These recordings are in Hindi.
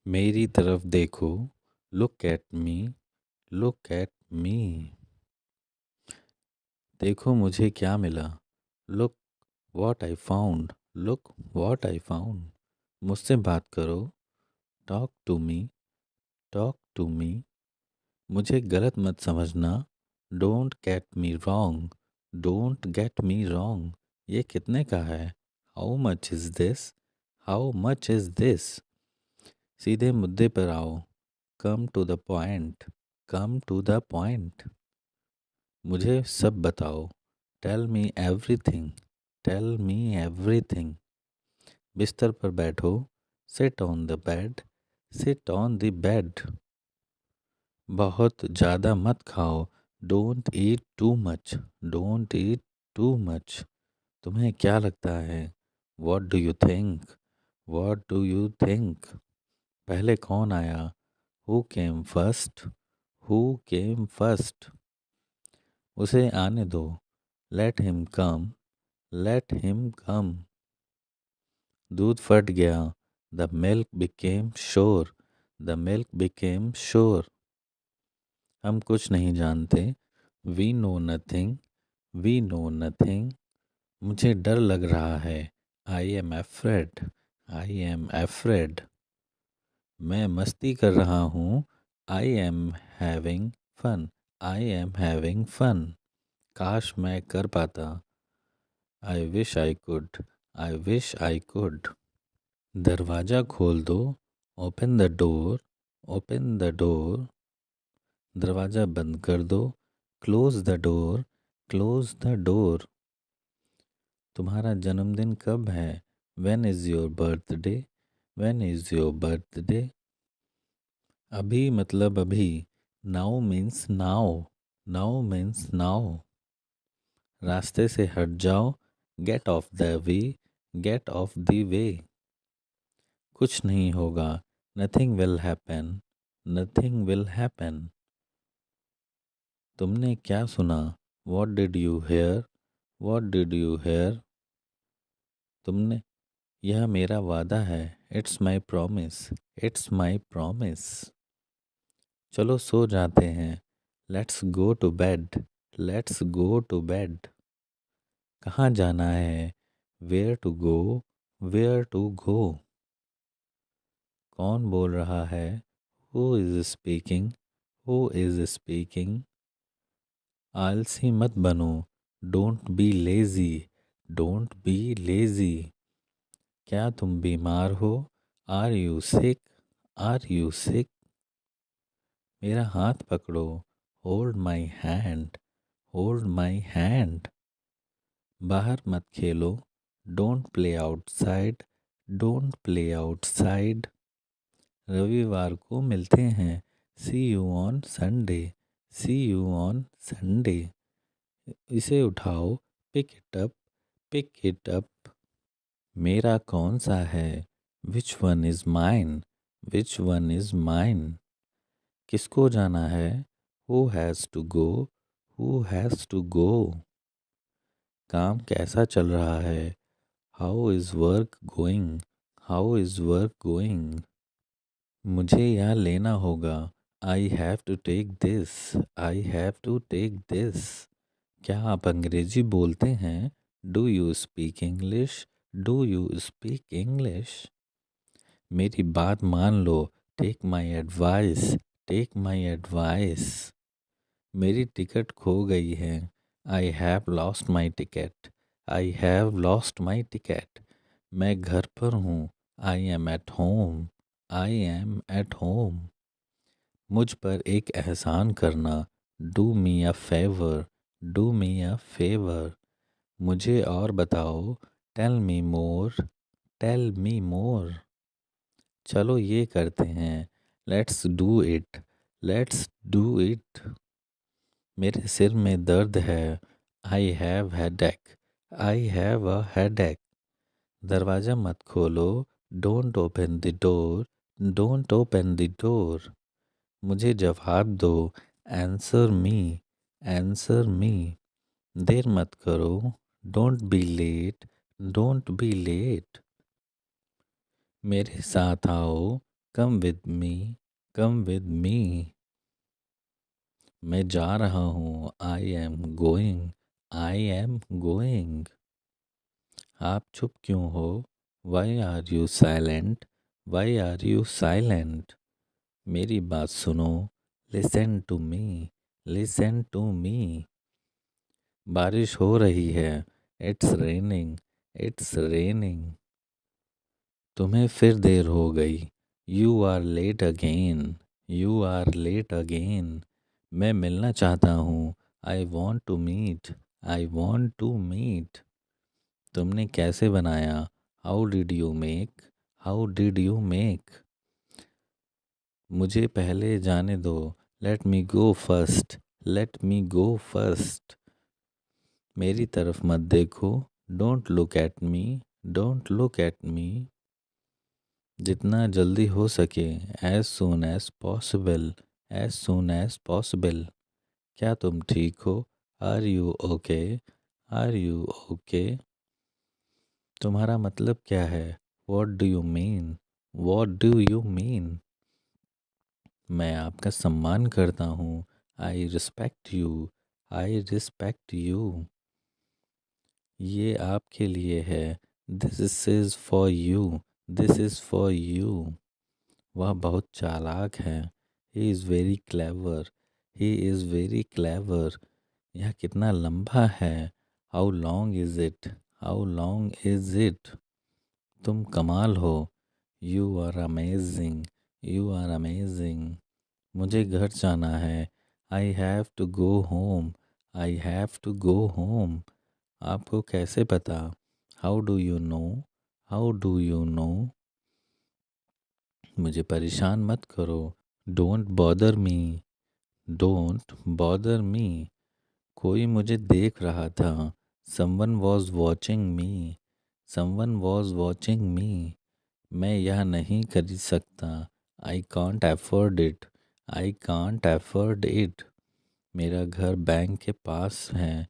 मेरी तरफ देखो, look at me, look at me. देखो मुझे क्या मिला, look what I found, look what I found. मुझसे बात करो, talk to me, talk to me. मुझे गलत मत समझना, don't get me wrong, don't get me wrong. ये कितने का है, how much is this, how much is this. सीधे मुद्दे पर आओ, come to the point, come to the point. मुझे सब बताओ, tell me everything, tell me everything. बिस्तर पर बैठो, sit on the bed, sit on the bed. बहुत ज़्यादा मत खाओ, don't eat too much, don't eat too much. तुम्हें क्या लगता है, what do you think, what do you think. पहले कौन आया, who came first, who came first. उसे आने दो, let him come, let him come. दूध फट गया, the milk became sure, the milk became sure. हम कुछ नहीं जानते, we know nothing, we know nothing. मुझे डर लग रहा है, I am afraid, I am afraid. मैं मस्ती कर रहा हूँ, I am having fun, I am having fun. काश मैं कर पाता, I wish I could, I wish I could. दरवाज़ा खोल दो, open the door, open the door. दरवाज़ा बंद कर दो, close the door, close the door. तुम्हारा जन्मदिन कब है, when is your birthday, when is your birthday. अभी मतलब अभी, now means now, now means now. रास्ते से हट जाओ, get off the way, get off the way. कुछ नहीं होगा, nothing will happen, nothing will happen. तुमने क्या सुना, what did you hear, what did you hear. तुमने, यह मेरा वादा है, it's my promise, it's my promise. चलो सो जाते हैं, let's go to bed, let's go to bed. कहाँ जाना है, where to go, where to go. कौन बोल रहा है, who is speaking, who is speaking. आलसी मत बनो, don't be lazy, don't be lazy. क्या तुम बीमार हो, are you sick, are you sick. मेरा हाथ पकड़ो, hold my hand, hold my hand. बाहर मत खेलो, don't play outside, don't play outside. रविवार को मिलते हैं, see you on Sunday, see you on Sunday. इसे उठाओ, pick it up, pick it up. मेरा कौन सा है, which one is mine, which one is mine. किसको जाना है, who has to go, who has to go. काम कैसा चल रहा है, how is work going, how is work going. मुझे यह लेना होगा, I have to take this, I have to take this. क्या आप अंग्रेजी बोलते हैं, do you speak English, do you speak English. मेरी बात मान लो, take my advice, take my advice. मेरी टिकट खो गई है, I have lost my ticket, I have lost my ticket. मैं घर पर हूँ, I am at home, I am at home. मुझ पर एक एहसान करना, do me a favour, do me a favour. मुझे और बताओ, टेल मी मोर, टेल मी मोर। चलो ये करते हैं, let's do it, let's do it. मेरे सिर में दर्द है, I have headache, I have a headache. दरवाज़ा मत खोलो, don't open the door, don't open the door. मुझे जवाब दो, आंसर मी, आंसर मी। देर मत करो, don't be late, don't be late. मेरे साथ आओ, come with me, come with मी। मैं जा रहा हूँ, I am going, I am going. आप चुप क्यों हो, why are you silent, why are you silent. मेरी बात सुनो, listen to me, listen to me. बारिश हो रही है, इट्स रेनिंग, इट्स रेनिंग। तुम्हें फिर देर हो गई, you are late again, you are late again. मैं मिलना चाहता हूँ, I want to meet, I want to meet. तुमने कैसे बनाया, how did you make, how did you make. मुझे पहले जाने दो, let me go first, let me go first. मेरी तरफ मत देखो, don't look at me, don't look at me. जितना जल्दी हो सके, as soon as possible, as soon as possible. क्या तुम ठीक हो, are you okay, are you okay. तुम्हारा मतलब क्या है, what do you mean, what do you mean. मैं आपका सम्मान करता हूँ, I respect you, I respect you. ये आपके लिए है, this is for you, this is for you. वह बहुत चालाक है, he is very clever, he is very clever. यह कितना लंबा है, how long is it, how long is it. तुम कमाल हो, you are amazing, you are amazing. मुझे घर जाना है, I have to go home, I have to go home. आपको कैसे पता, how do you know, how do you know. मुझे परेशान मत करो, don't bother me, don't bother me. कोई मुझे देख रहा था, someone was watching me, someone was watching me. मैं यह नहीं खरीद सकता, I can't afford it, I can't afford it. मेरा घर बैंक के पास है,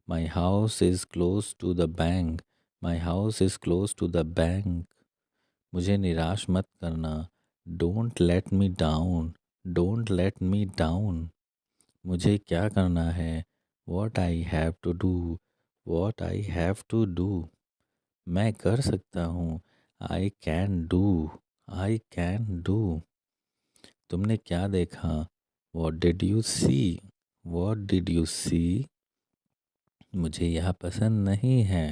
my house is close to the bank, my house is close to the bank. मुझे निराश मत करना, don't let me down, don't let me down. मुझे क्या करना है, what I have to do, what I have to do. मैं कर सकता हूँ, I can do, I can do. तुमने क्या देखा, what did you see, what did you see. मुझे यह पसंद नहीं है,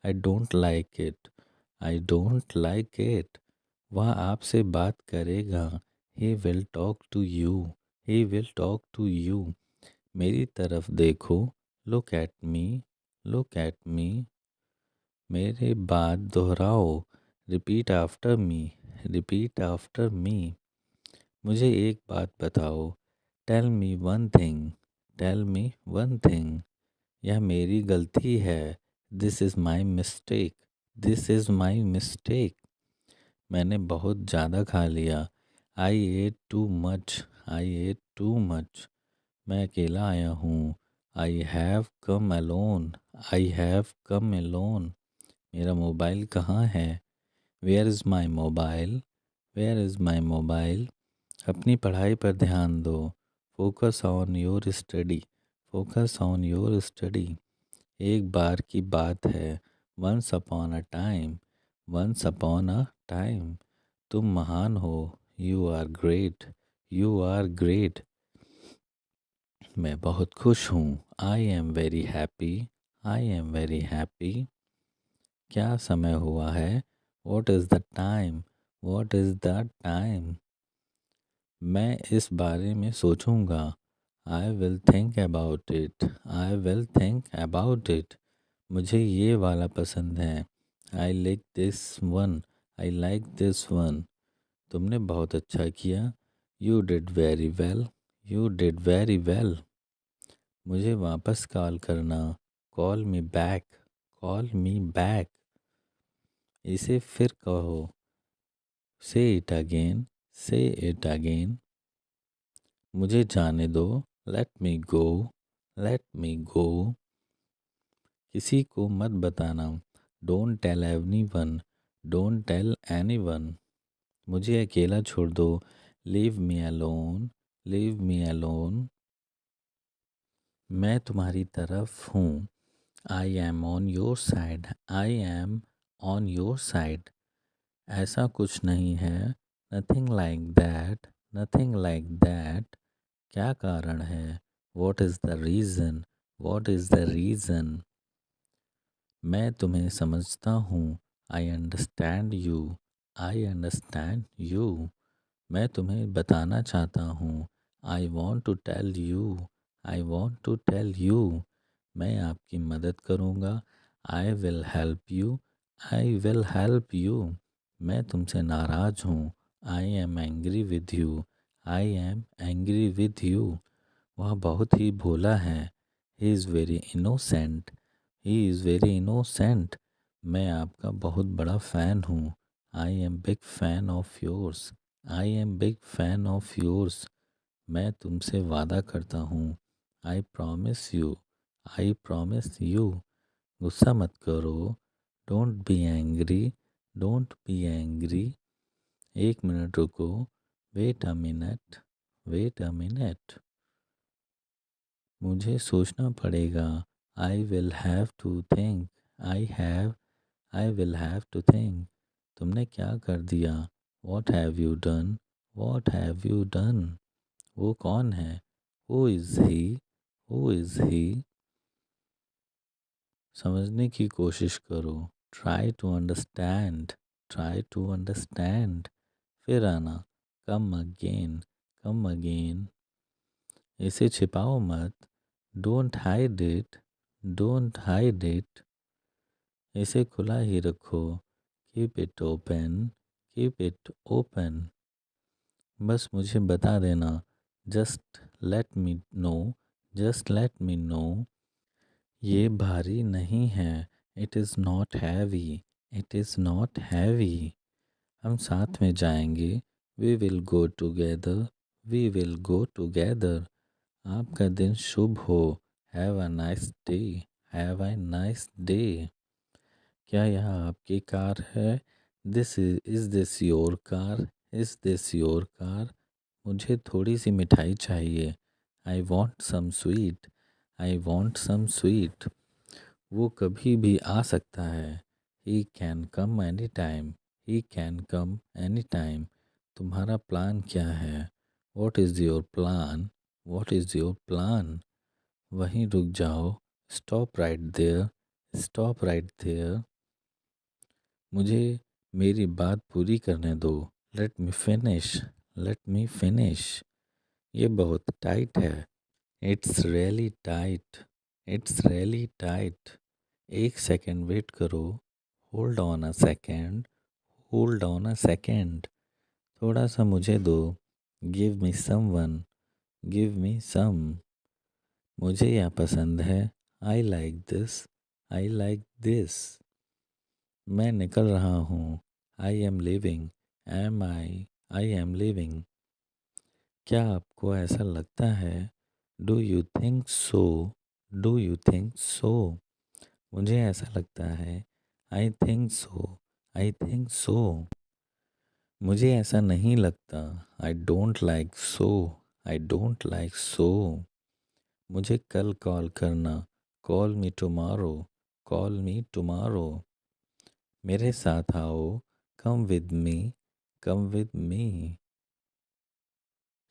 I don't like it, I don't like it. वह आपसे बात करेगा, he will talk to you, he will talk to you. मेरी तरफ देखो, look at me, look at me. मेरे बाद दोहराओ, repeat after me, repeat after me. मुझे एक बात बताओ, tell me one thing, tell me one thing. यह मेरी गलती है, this is my mistake, this is my mistake. मैंने बहुत ज़्यादा खा लिया, I ate too much, I ate too much. मैं अकेला आया हूँ, I have come alone, I have come alone. मेरा मोबाइल कहाँ है, where is my mobile, where is my mobile. अपनी पढ़ाई पर ध्यान दो, focus on your study, focus on your study. एक बार की बात है, once upon a time, once upon a time. तुम महान हो, you are great, you are great. मैं बहुत खुश हूँ, I am very happy, I am very happy. क्या समय हुआ है, what is the time, what is the time. मैं इस बारे में सोचूंगा, I will think about it, I will think about it. मुझे ये वाला पसंद है, I like this one, I like this one. तुमने बहुत अच्छा किया, you did very well, you did very well. मुझे वापस कॉल करना, call me back, call me back. इसे फिर कहो, से इट अगेन, से इट अगेन। मुझे जाने दो, लेट मी गो, लेट मी गो। किसी को मत बताना, don't tell anyone, don't tell anyone. मुझे अकेला छोड़ दो। Leave me alone, leave me alone. मैं तुम्हारी तरफ हूँ। I am on your side, I am on your side. ऐसा कुछ नहीं है। Nothing like that, nothing like that. क्या कारण है? What is the reason, what is the reason. मैं तुम्हें समझता हूँ। I understand you, I understand you. मैं तुम्हें बताना चाहता हूँ। I want to tell you, I want to tell you. मैं आपकी मदद करूँगा। I will help you, I will help you. मैं तुमसे नाराज़ हूँ। I am angry with you, I am angry with you. वह बहुत ही भोला है। He is very innocent, he is very innocent. मैं आपका बहुत बड़ा फ़ैन हूँ। I am big fan of yours, I am big fan of yours. मैं तुमसे वादा करता हूँ। I promise you, I promise you. गुस्सा मत करो। Don't be angry, don't be angry. एक मिनट रुको। Wait a minute, wait a minute. मुझे सोचना पड़ेगा। I will have to think, I will have to think. तुमने क्या कर दिया? What have you done, what have you done. वो कौन है? Who is he, who is he. समझने की कोशिश करो। Try to understand, try to understand. फिर आना। Come again, come again. इसे छिपाओ मत। Don't hide it, don't hide it. इसे खुला ही रखो। Keep it open, keep it open. बस मुझे बता देना। Just let me know, just let me know. ये भारी नहीं है। It is not heavy, it is not heavy. हम साथ में जाएंगे। We will go together, we will go together. आपका दिन शुभ हो। Have a nice day, have a nice day. क्या यह आपकी कार है? This is this your car, is this your car. मुझे थोड़ी सी मिठाई चाहिए। I want some sweet, I want some sweet. वो कभी भी आ सकता है। He can come any time, he can come any time. तुम्हारा प्लान क्या है? What is your plan, what is your plan. वहीं रुक जाओ। Stop right there, stop right there. मुझे मेरी बात पूरी करने दो। Let me finish, let me finish. ये बहुत टाइट है। It's really tight, it's really tight. एक सेकेंड वेट करो। Hold on a second, hold on a second. थोड़ा सा मुझे दो। Give me some one, give me some. मुझे यह पसंद है। I like this, I like this. मैं निकल रहा हूँ। I am leaving, am I am leaving. क्या आपको ऐसा लगता है? Do you think so, do you think so. मुझे ऐसा लगता है। I think so, I think so. मुझे ऐसा नहीं लगता। I don't like so, I don't like so. मुझे कल कॉल करना। Call me tomorrow, call me tomorrow. मेरे साथ आओ। Come with me, come with me.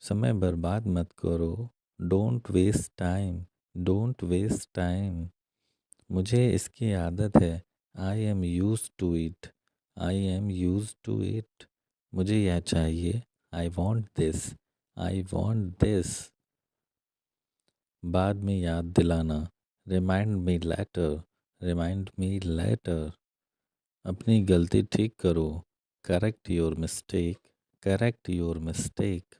समय बर्बाद मत करो। Don't waste time, don't waste time. मुझे इसकी आदत है। I am use to it, I am use to it. मुझे यह चाहिए। I want this, I want this. बाद में याद दिलाना। Remind me later, remind me later. अपनी गलती ठीक करो। Correct your mistake, correct your mistake.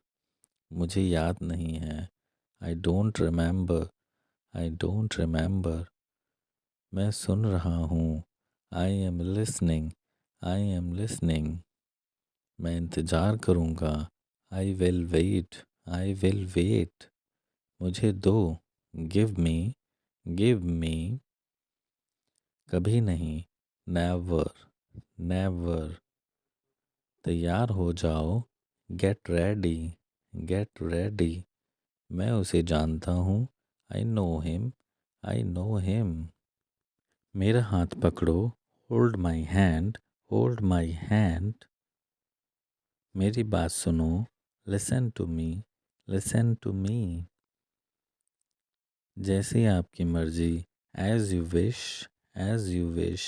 मुझे याद नहीं है। I don't remember, I don't remember. मैं सुन रहा हूँ। I am listening, I am listening. मैं इंतज़ार करूँगा। I will wait, I will wait. मुझे दो। Give me, give me. कभी नहीं। Never, never. तैयार हो जाओ, गेट रेडी, गेट रेडी। मैं उसे जानता हूँ, I know him, I know him. मेरा हाथ पकड़ो, hold my hand, hold my hand. मेरी बात सुनो, listen to me, listen to me. जैसी आपकी मर्जी, as you wish, as you wish.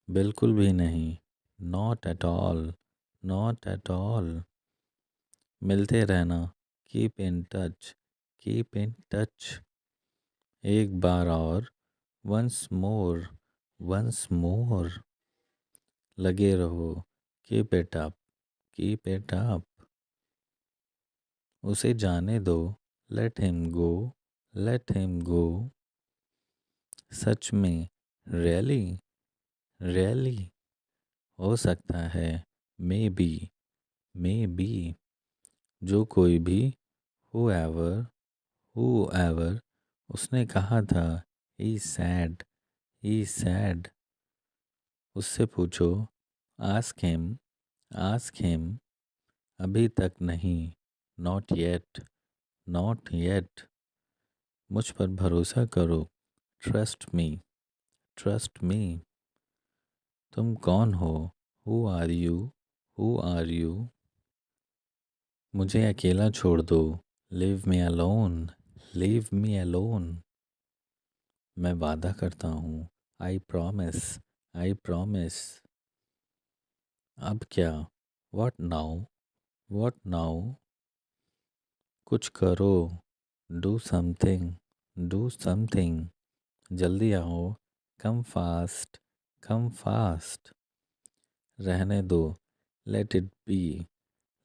बिल्कुल भी नहीं, not at all, not at all. मिलते रहना, keep in touch, keep in touch. एक बार और, वंस मोर, वंस मोर। लगे रहो, keep it up, keep it up. उसे जाने दो, let him go, let him go. सच में, रियली, रियली। हो सकता है, मे बी, मे बी। जो कोई भी, whoever, whoever। उसने कहा था, he said, he said। उससे पूछो, ask him, ask him। अभी तक नहीं, not yet, not yet। मुझ पर भरोसा करो, trust me, trust me। तुम कौन हो, who are you, who are you। मुझे अकेला छोड़ दो, leave me alone, leave me alone। मैं वादा करता हूँ, I promise, I promise। अब क्या, what now, what now। कुछ करो, do something, do something। जल्दी आओ, come fast, come fast। रहने दो, let it be,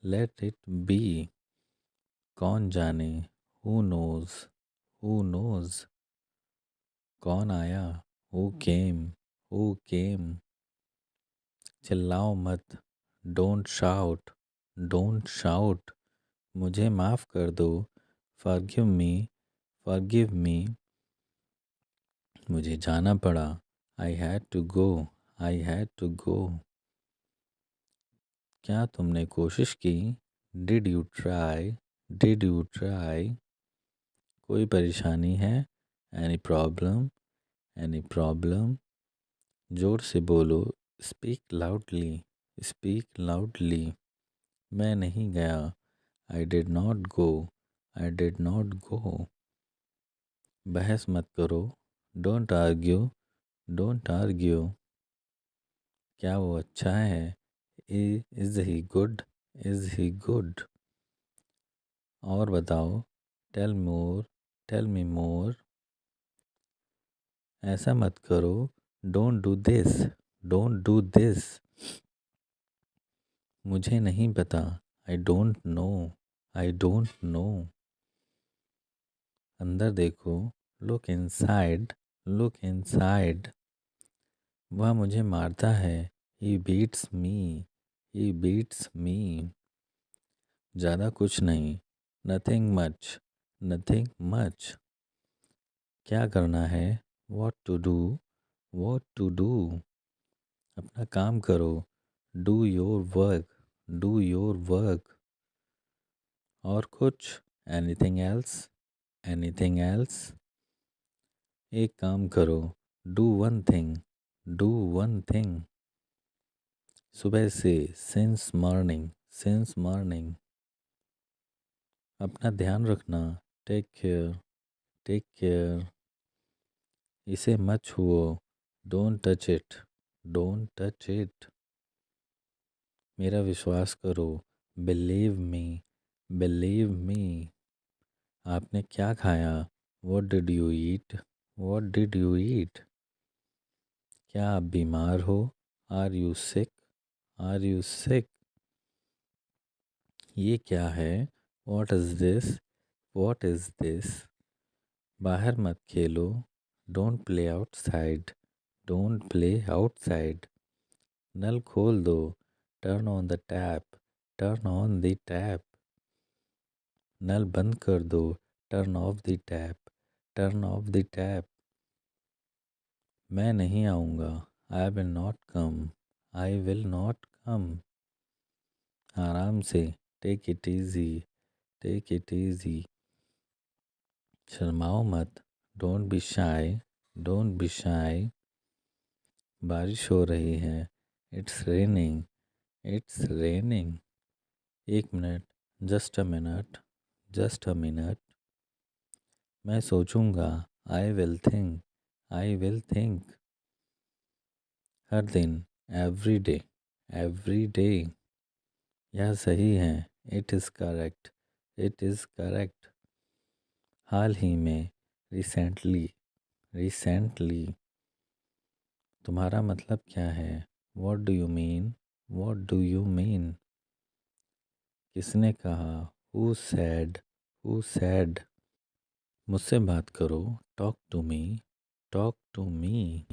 let it be। कौन जाने, who knows, who knows। कौन आया, who came, who came। चिल्लाओ मत, डोंट शाउट, डोंट शाउट। मुझे माफ़ कर दो, फॉरगिव मी, फॉरगिव मी। मुझे जाना पड़ा, I had to go, I had to go. क्या तुमने कोशिश की, did you try, did you try. कोई परेशानी है, एनी प्रॉब्लम, एनी प्रॉब्लम। जोर से बोलो, स्पीक लाउडली, स्पीक लाउडली। मैं नहीं गया, I did not go, I did not go. बहस मत करो, डोंट आर्ग्यू, डोंट आर्ग्यू। क्या वो अच्छा है, is he good, is he good. और बताओ, टेल मोर, टेल मी मोर। ऐसा मत करो, don't do this, don't do this. मुझे नहीं पता, I don't know, I don't know. अंदर देखो, लुक इनसाइड, लुक इनसाइड। वह मुझे मारता है, ही बीट्स मी, ही बीट्स मी। ज़्यादा कुछ नहीं, नथिंग मच, नथिंग मच। क्या करना है, what to do, what to do. अपना काम करो, do your work, do your work. और कुछ, एनीथिंग एल्स, एनीथिंग एल्स। एक काम करो, do one thing, do one thing. सुबह से, सिंस मॉर्निंग, सिंस मॉर्निंग। अपना ध्यान रखना, टेक केयर, टेक केयर। इसे मत छुओ, don't touch it, don't touch it. मेरा विश्वास करो, बिलीव मी, बिलीव मी। आपने क्या खाया, what did you eat, what did you eat. क्या आप बीमार हो, are you sick, are you sick. ये क्या है, what is this, what is this. बाहर मत खेलो, don't play outside, don't play outside. नल खोल दो, turn on the tap, turn on the tap. नल बंद कर दो, turn off the tap, turn off the tap. मैं नहीं आऊँगा, I will not come, I will not हम आराम से, take it easy, take it easy. शर्माओ मत, don't be shy, don't be shy. बारिश हो रही है, इट्स रेनिंग, इट्स रेनिंग। एक minute, just a minute, just a minute. मैं सोचूंगा, I will think, I will think. हर दिन, एवरी डे, एवरी डे। यह सही है, it is correct, it is correct. हाल ही में, रिसेंटली, रिसेंटली। तुम्हारा मतलब क्या है, what do you mean, what do you mean. किसने कहा, हु सैड, हु सैड। मुझसे बात करो, talk to me, talk to me.